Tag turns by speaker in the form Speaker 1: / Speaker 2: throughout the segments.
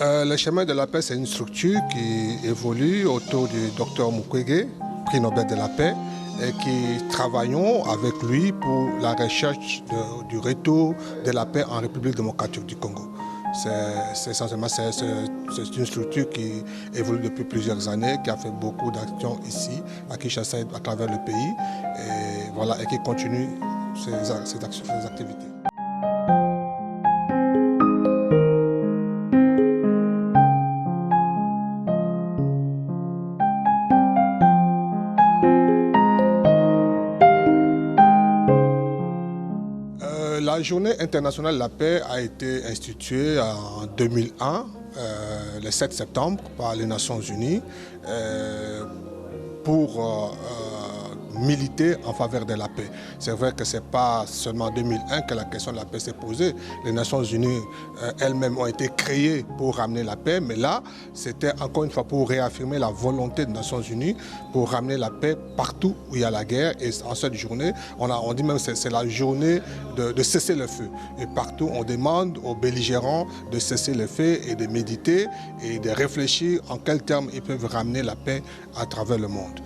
Speaker 1: Le chemin de la paix, c'est une structure qui évolue autour du docteur Mukwege, prix Nobel de la paix, et qui travaillons avec lui pour la recherche du retour de la paix en République démocratique du Congo. C'est essentiellement une structure qui évolue depuis plusieurs années, qui a fait beaucoup d'actions ici, à Kinshasa, à travers le pays, et, voilà, et qui continue ses activités. La journée internationale de la paix a été instituée en 2001, le 7 septembre, par les Nations Unies pour militer en faveur de la paix. C'est vrai que ce n'est pas seulement en 2001 que la question de la paix s'est posée. Les Nations Unies elles-mêmes ont été créées pour ramener la paix, mais là, c'était encore une fois pour réaffirmer la volonté des Nations Unies pour ramener la paix partout où il y a la guerre. Et en cette journée, on dit même que c'est la journée de cesser le feu. Et partout, on demande aux belligérants de cesser le feu et de méditer et de réfléchir en quels termes ils peuvent ramener la paix à travers le monde.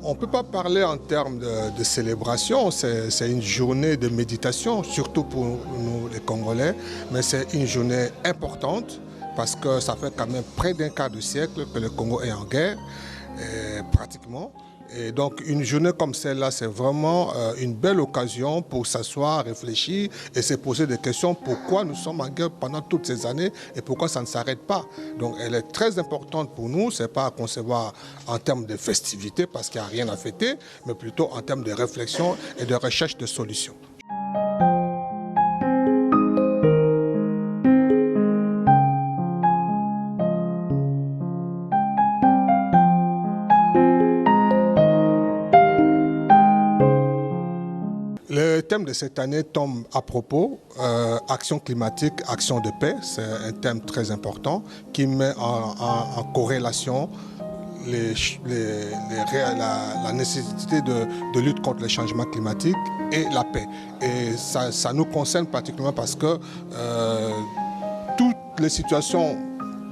Speaker 1: On ne peut pas parler en termes de célébration, c'est une journée de méditation, surtout pour nous les Congolais, mais c'est une journée importante parce que ça fait quand même près d'un quart de siècle que le Congo est en guerre, pratiquement. Et donc une journée comme celle-là, c'est vraiment une belle occasion pour s'asseoir, réfléchir et se poser des questions. Pourquoi nous sommes en guerre pendant toutes ces années et pourquoi ça ne s'arrête pas? Donc elle est très importante pour nous, ce n'est pas à concevoir en termes de festivité parce qu'il n'y a rien à fêter, mais plutôt en termes de réflexion et de recherche de solutions. Le thème de cette année tombe à propos, action climatique, action de paix. C'est un thème très important qui met en corrélation la nécessité de lutte contre le changement climatique et la paix. Et ça nous concerne particulièrement parce que toutes les situations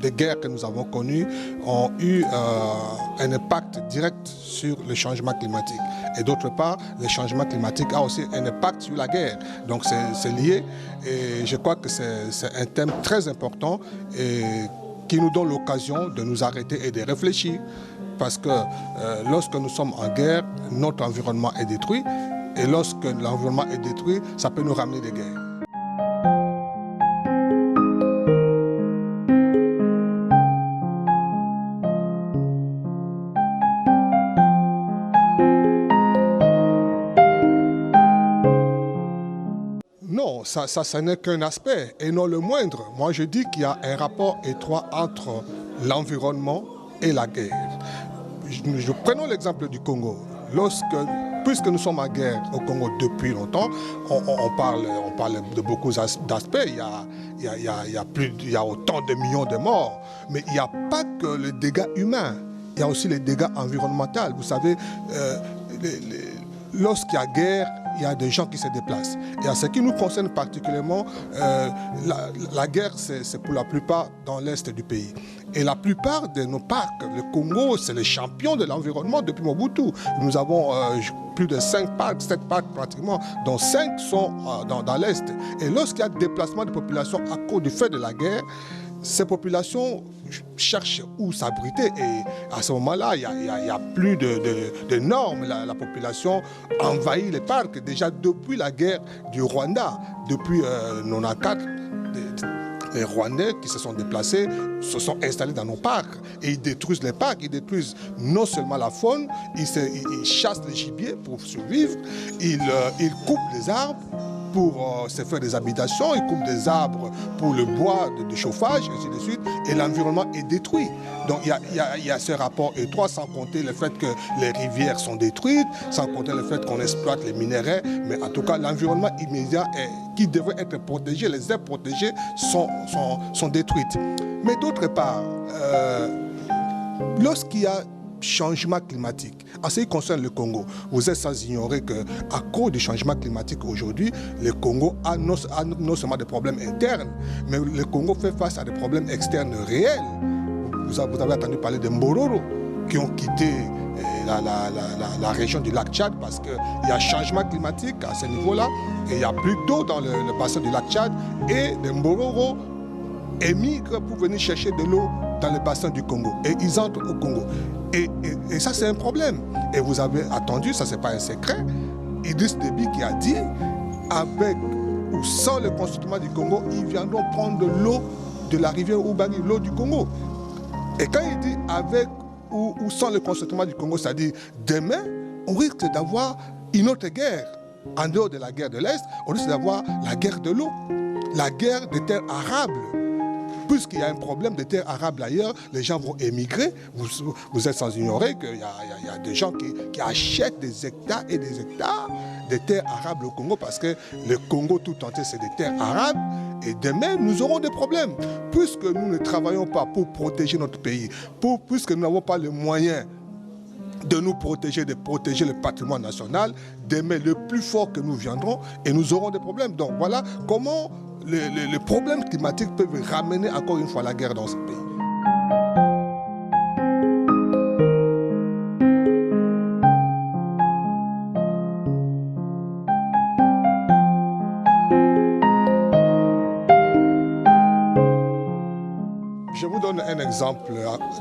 Speaker 1: de guerre que nous avons connues ont eu un impact direct sur le changement climatique. Et d'autre part, le changement climatique a aussi un impact sur la guerre. Donc c'est lié et je crois que c'est un thème très important et qui nous donne l'occasion de nous arrêter et de réfléchir. Parce que lorsque nous sommes en guerre, notre environnement est détruit. Et lorsque l'environnement est détruit, ça peut nous ramener des guerres. Non, ça n'est qu'un aspect et non le moindre. Moi, je dis qu'il y a un rapport étroit entre l'environnement et la guerre. Prenons l'exemple du Congo. Puisque nous sommes en guerre au Congo depuis longtemps, on parle de beaucoup d'aspects. Il y a autant de millions de morts. Mais il n'y a pas que les dégâts humains. Il y a aussi les dégâts environnementaux. Vous savez, lorsqu'il y a guerre, il y a des gens qui se déplacent. Et à ce qui nous concerne particulièrement, la guerre, c'est pour la plupart dans l'est du pays. Et la plupart de nos parcs, le Congo, c'est le champion de l'environnement depuis Mobutu. Nous avons plus de 5 parcs, 7 parcs pratiquement, dont 5 sont dans l'est. Et lorsqu'il y a déplacement de population à cause du fait de la guerre, ces populations cherchent où s'abriter et à ce moment-là, il n'y a plus de normes. La population envahit les parcs. Déjà depuis la guerre du Rwanda, depuis 1994, les Rwandais qui se sont déplacés se sont installés dans nos parcs et ils détruisent les parcs, ils détruisent non seulement la faune, ils chassent les gibiers pour survivre, ils coupent les arbres pour se faire des habitations, ils coupent des arbres pour le bois de chauffage, ainsi de suite, et l'environnement est détruit. Donc il y a ce rapport étroit, sans compter le fait que les rivières sont détruites, sans compter le fait qu'on exploite les minéraux, mais en tout cas l'environnement immédiat qui devrait être protégé, les aires protégées sont détruites. Mais d'autre part, lorsqu'il y a changement climatique, en ce qui concerne le Congo, vous êtes sans ignorer qu'à cause du changement climatique aujourd'hui, le Congo a non seulement des problèmes internes, mais le Congo fait face à des problèmes externes réels. Vous avez entendu parler des Mbororo qui ont quitté la région du lac Tchad parce qu'il y a changement climatique à ce niveau-là et il n'y a plus d'eau dans le bassin du lac Tchad et les Mbororo émigrent pour venir chercher de l'eau dans le bassin du Congo et ils entrent au Congo. Et ça, c'est un problème. Et vous avez attendu, ça, c'est pas un secret, Idriss Déby qui a dit, avec ou sans le constituement du Congo, ils viendront prendre de l'eau de la rivière Ubangi, l'eau du Congo. Et quand il dit avec ou sans le constituement du Congo, c'est-à-dire demain, on risque d'avoir une autre guerre. En dehors de la guerre de l'Est, on risque d'avoir la guerre de l'eau, la guerre des terres arables. Puisqu'il y a un problème de terres arables ailleurs, les gens vont émigrer. Vous êtes sans ignorer qu'il y a des gens qui achètent des hectares et des hectares de terres arables au Congo parce que le Congo tout entier, c'est des terres arabes. Et demain, nous aurons des problèmes. Puisque nous ne travaillons pas pour protéger notre pays, puisque nous n'avons pas les moyens de nous protéger, de protéger le patrimoine national, demain, le plus fort que nous viendrons et nous aurons des problèmes. Donc voilà comment les problèmes climatiques peuvent ramener encore une fois la guerre dans ce pays. Je vous donne un exemple.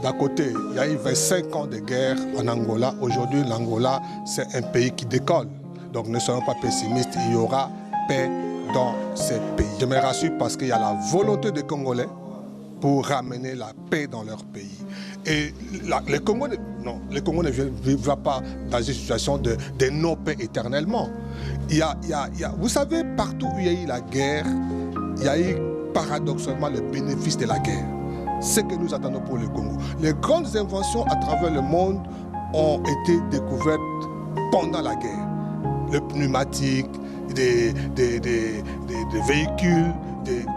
Speaker 1: D'un côté, il y a eu 25 ans de guerre en Angola. Aujourd'hui, l'Angola, c'est un pays qui décolle. Donc ne soyons pas pessimistes, il y aura paix dans ces pays. Je me rassure parce qu'il y a la volonté des Congolais pour ramener la paix dans leur pays. Et les Congolais ne vivra pas dans une situation de non-paix éternellement. Vous savez, partout où il y a eu la guerre, il y a eu paradoxalement le bénéfice de la guerre. Ce que nous attendons pour le Congo. Les grandes inventions à travers le monde ont été découvertes pendant la guerre. Le pneumatique, des véhicules,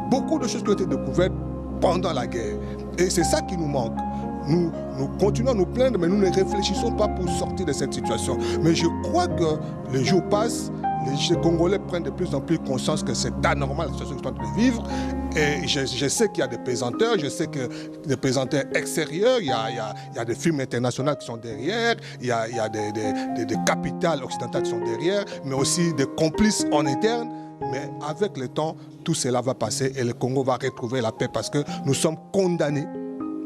Speaker 1: beaucoup de choses qui ont été découvertes pendant la guerre. Et c'est ça qui nous manque. Nous continuons à nous plaindre, mais nous ne réfléchissons pas pour sortir de cette situation. Mais je crois que les jours passent, les Congolais prennent de plus en plus conscience que c'est anormal la situation qu'ils sont en train de vivre. Et je sais qu'il y a des pesanteurs, je sais que des pesanteurs extérieurs, il y a des firmes internationales qui sont derrière, il y a des capitales occidentales qui sont derrière, mais aussi des complices en interne. Mais avec le temps, tout cela va passer et le Congo va retrouver la paix parce que nous sommes condamnés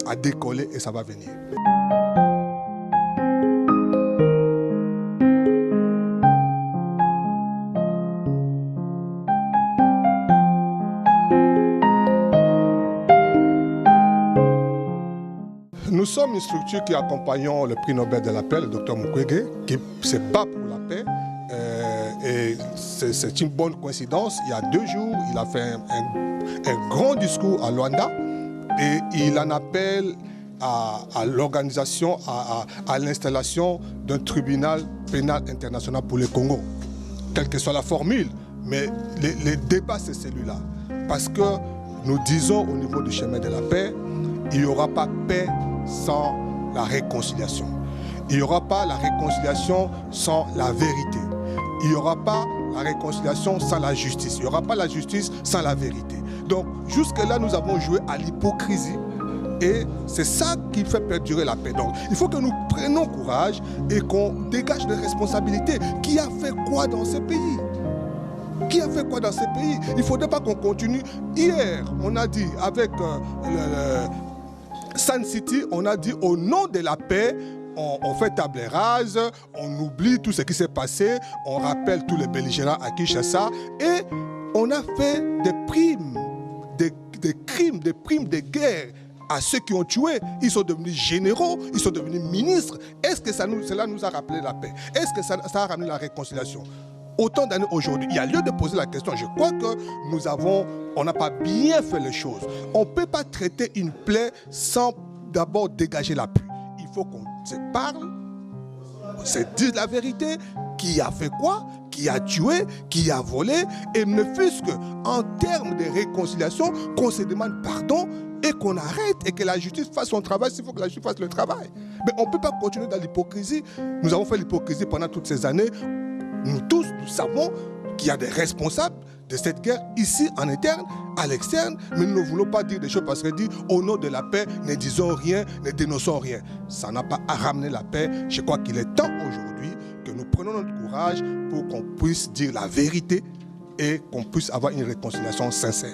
Speaker 1: à décoller et ça va venir. Nous sommes une structure qui accompagnons le prix Nobel de la paix, le Dr Mukwege, qui se bat pour la paix. Et c'est une bonne coïncidence. Il y a 2 jours, il a fait un grand discours à Luanda et il en appelle à l'organisation, à l'installation d'un tribunal pénal international pour le Congo. Quelle que soit la formule, mais le débat c'est celui-là. Parce que nous disons au niveau du chemin de la paix, il n'y aura pas paix sans la réconciliation. Il n'y aura pas la réconciliation sans la vérité. Il n'y aura pas la réconciliation sans la justice. Il n'y aura pas la justice sans la vérité. Donc, jusque-là, nous avons joué à l'hypocrisie. Et c'est ça qui fait perdurer la paix. Donc, il faut que nous prenions courage et qu'on dégage des responsabilités. Qui a fait quoi dans ce pays? Qui a fait quoi dans ce pays? Il ne faudrait pas qu'on continue. Hier, on a dit avec Sun City, on a dit au nom de la paix, on fait table rase, on oublie tout ce qui s'est passé, on rappelle tous les belligérants à Kinshasa et on a fait des primes, des crimes, des primes de guerre à ceux qui ont tué. Ils sont devenus généraux, ils sont devenus ministres. Est-ce que cela nous a rappelé la paix? Est-ce que ça a ramené la réconciliation? autant d'années aujourd'hui, il y a lieu de poser la question. Je crois que on n'a pas bien fait les choses. On ne peut pas traiter une plaie sans d'abord dégager la pluie. Il faut qu'on se parle, se dise la vérité, qui a fait quoi, qui a tué, qui a volé, et ne fût-ce qu'en termes de réconciliation, qu'on se demande pardon et qu'on arrête et que la justice fasse son travail s'il faut que la justice fasse le travail. Mais on ne peut pas continuer dans l'hypocrisie. Nous avons fait l'hypocrisie pendant toutes ces années. Nous tous, nous savons qu'il y a des responsables de cette guerre ici en interne, à l'externe, mais nous ne voulons pas dire des choses parce que dit au nom de la paix, ne disons rien, ne dénonçons rien. Ça n'a pas à ramener la paix. Je crois qu'il est temps aujourd'hui que nous prenions notre courage pour qu'on puisse dire la vérité et qu'on puisse avoir une réconciliation sincère.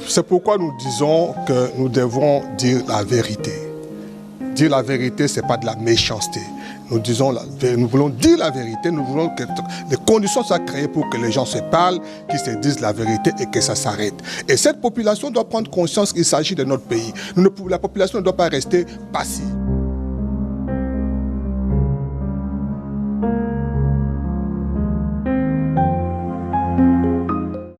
Speaker 1: C'est pourquoi nous disons que nous devons dire la vérité. Dire la vérité, ce n'est pas de la méchanceté. Nous voulons dire la vérité, nous voulons que les conditions soient créées pour que les gens se parlent, qu'ils se disent la vérité et que ça s'arrête. Et cette population doit prendre conscience qu'il s'agit de notre pays. La population ne doit pas rester passive.